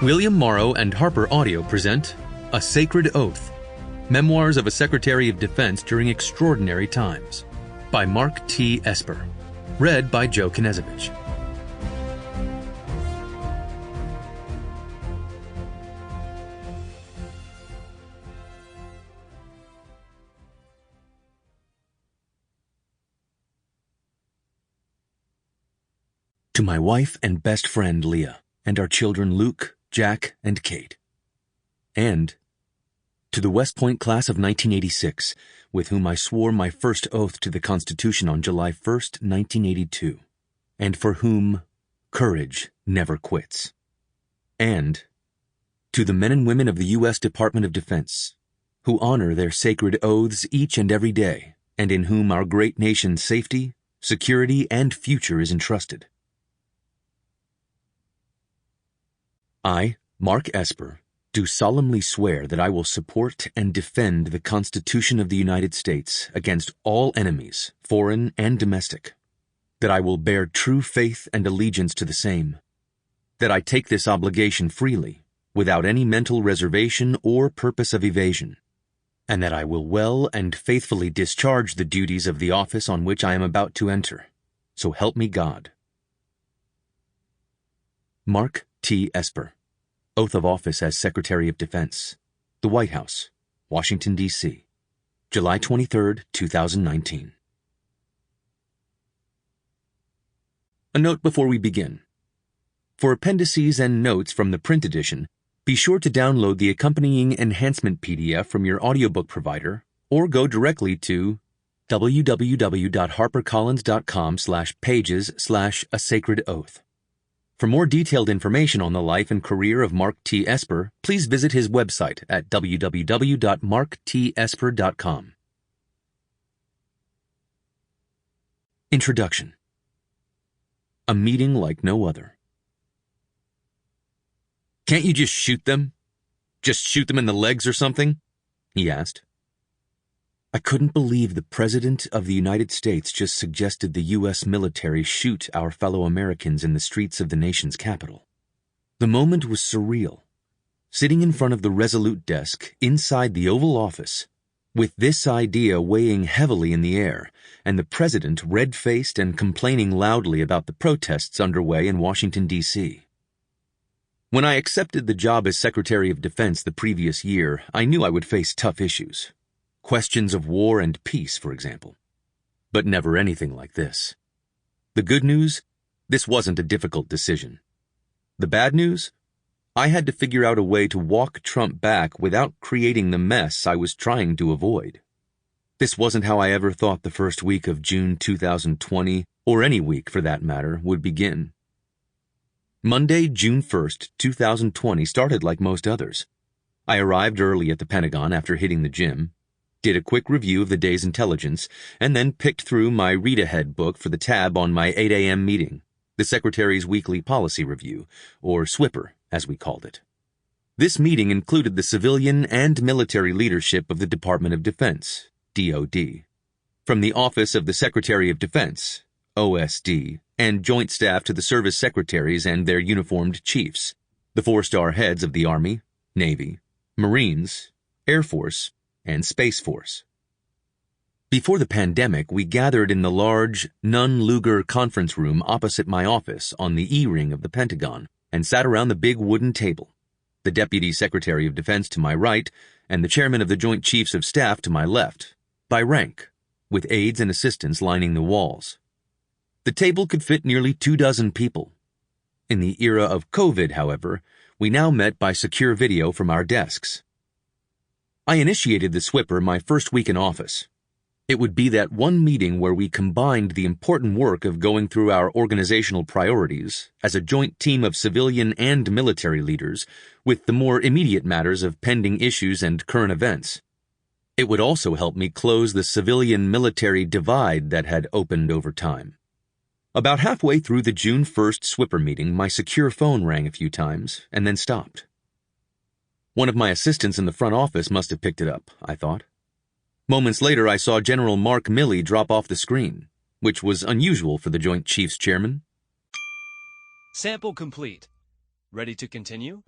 William Morrow and HarperAudio present A Sacred Oath, Memoirs of a Secretary of Defense During Extraordinary Times, by Mark T. Esper. Read by Joe Knezevich. To my wife and best friend Leah, and our children Luke, Jack, and Kate. And to the West Point class of 1986, with whom I swore my first oath to the Constitution on July 1st, 1982, and for whom courage never quits. And to the men and women of the U.S. Department of Defense, who honor their sacred oaths each and every day, and in whom our great nation's safety, security, and future is entrusted. I, Mark Esper, do solemnly swear that I will support and defend the Constitution of the United States against all enemies, foreign and domestic, that I will bear true faith and allegiance to the same, that I take this obligation freely, without any mental reservation or purpose of evasion, and that I will well and faithfully discharge the duties of the office on which I am about to enter. So help me God. Mark T. Esper, Oath of Office as Secretary of Defense, The White House, Washington, D.C., July 23, 2019. A note before we begin. For appendices and notes from the print edition, be sure to download the accompanying enhancement PDF from your audiobook provider or go directly to www.harpercollins.com/pages/A Sacred Oath. For more detailed information on the life and career of Mark T. Esper, please visit his website at www.marktsesper.com. Introduction. A meeting like no other. "Can't you just shoot them? Just shoot them in the legs or something?" he asked. I couldn't believe the President of the United States just suggested the U.S. military shoot our fellow Americans in the streets of the nation's capital. The moment was surreal. Sitting in front of the Resolute desk inside the Oval Office, with this idea weighing heavily in the air, and the President red-faced and complaining loudly about the protests underway in Washington, D.C. When I accepted the job as Secretary of Defense the previous year, I knew I would face tough issues. Questions of war and peace, for example. But never anything like this. The good news? This wasn't a difficult decision. The bad news? I had to figure out a way to walk Trump back without creating the mess I was trying to avoid. This wasn't how I ever thought the first week of June 2020, or any week for that matter, would begin. Monday, June 1st, 2020 started like most others. I arrived early at the Pentagon after hitting the gym, did a quick review of the day's intelligence, and then picked through my read-ahead book for the tab on my 8 a.m. meeting, the Secretary's Weekly Policy Review, or SWIPR, as we called it. This meeting included the civilian and military leadership of the Department of Defense, DoD, from the Office of the Secretary of Defense, OSD, and joint staff to the service secretaries and their uniformed chiefs, the four-star heads of the Army, Navy, Marines, Air Force, and Space Force. Before the pandemic, we gathered in the large Nunn-Lugar conference room opposite my office on the E-ring of the Pentagon and sat around the big wooden table, the Deputy Secretary of Defense to my right and the Chairman of the Joint Chiefs of Staff to my left, by rank, with aides and assistants lining the walls. The table could fit nearly 24 people. In the era of COVID, however, we now met by secure video from our desks. I initiated the SWIPR my first week in office. It would be that one meeting where we combined the important work of going through our organizational priorities as a joint team of civilian and military leaders with the more immediate matters of pending issues and current events. It would also help me close the civilian-military divide that had opened over time. About halfway through the June 1st SWIPR meeting, my secure phone rang a few times and then stopped. One of my assistants in the front office must have picked it up, I thought. Moments later, I saw General Mark Milley drop off the screen, which was unusual for the Joint Chiefs Chairman. Sample complete. Ready to continue?